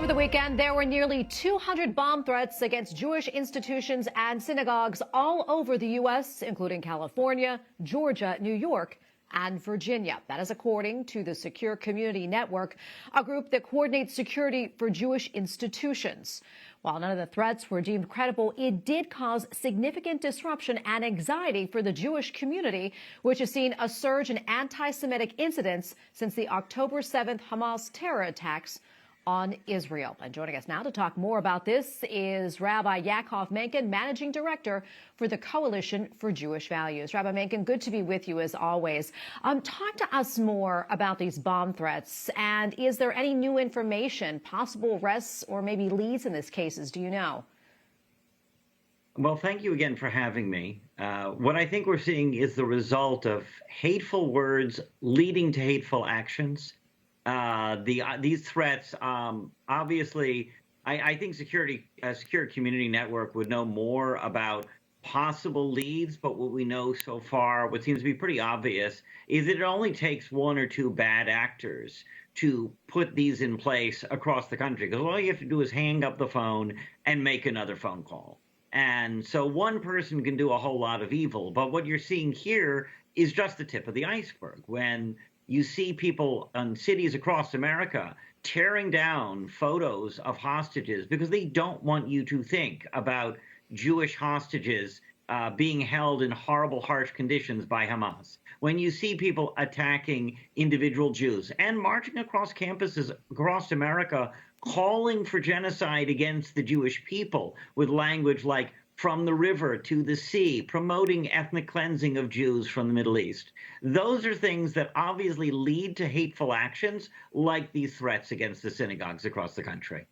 Over the weekend, there were nearly 200 bomb threats against Jewish institutions and synagogues all over the U.S., including California, Georgia, New York, and Virginia. That is according to the Secure Community Network, a group that coordinates security for Jewish institutions. While none of the threats were deemed credible, it did cause significant disruption and anxiety for the Jewish community, which has seen a surge in anti-Semitic incidents since the October 7th Hamas terror attacks on Israel. And joining us now to talk more about this is Rabbi Yaakov Menken, Managing Director for the Coalition for Jewish Values. Rabbi Menken, good to be with you as always. Talk to us more about these bomb threats, and is there any new information, possible arrests or maybe leads in these cases? Do you know? Well, thank you again for having me. What I think we're seeing is the result of hateful words leading to hateful actions. These threats, obviously, I think Secure Community Network would know more about possible leads, but what we know so far, what seems to be pretty obvious, is that it only takes one or two bad actors to put these in place across the country, because all you have to do is hang up the phone and make another phone call. And so one person can do a whole lot of evil, but what you're seeing here is just the tip of the iceberg. When you see people in cities across America tearing down photos of hostages because they don't want you to think about Jewish hostages being held in horrible, harsh conditions by Hamas. When you see people attacking individual Jews and marching across campuses across America, calling for genocide against the Jewish people with language like "from the river to the sea," promoting ethnic cleansing of Jews from the Middle East. Those are things that obviously lead to hateful actions like these threats against the synagogues across the country.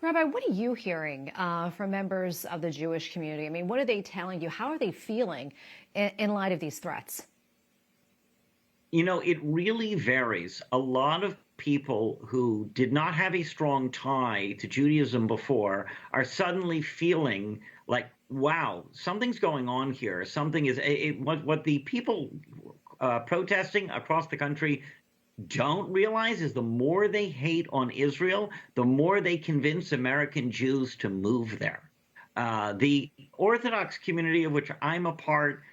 Rabbi, what are you hearing from members of the Jewish community? I mean, what are they telling you? How are they feeling in light of these threats? You know, it really varies. A lot of people who did not have a strong tie to Judaism before are suddenly feeling like, wow, something's going on here. Something is what the people protesting across the country don't realize is the more they hate on Israel, the more they convince American Jews to move there. The Orthodox community of which I'm a part,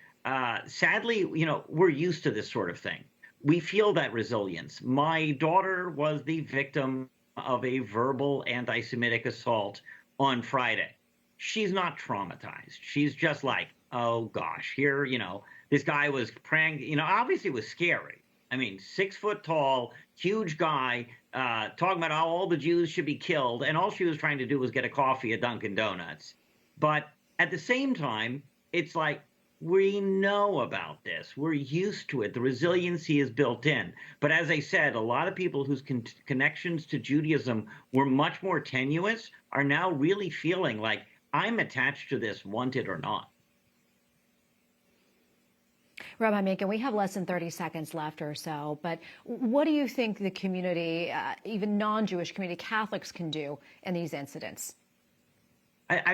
sadly, you know, we're used to this sort of thing. We feel that resilience. My daughter was the victim of a verbal anti-Semitic assault on Friday. She's not traumatized. She's just like, oh gosh, here, you know, this guy was praying, you know, obviously it was scary. I mean, 6 foot tall, huge guy, talking about how all the Jews should be killed. And all she was trying to do was get a coffee at Dunkin' Donuts. But at the same time, it's like, we know about this. We're used to it. The resiliency is built in. But as I said, a lot of people whose connections to Judaism were much more tenuous are now really feeling like, I'm attached to this, want it or not. Rabbi Menken, we have less than 30 seconds left or so, but what do you think the community, even non-Jewish community, Catholics, can do in these incidents?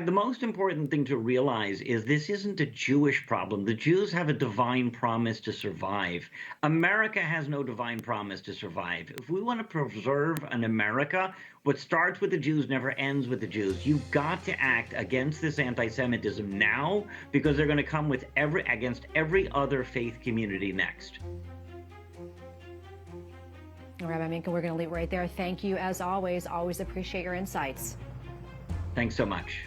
The most important thing to realize is this isn't a Jewish problem. The Jews have a divine promise to survive. America has no divine promise to survive. If we want to preserve an America, what starts with the Jews never ends with the Jews. You've got to act against this anti-Semitism now, because they're going to come with against every other faith community next. Rabbi Menken, we're going to leave right there. Thank you, as always. Always appreciate your insights. Thanks so much.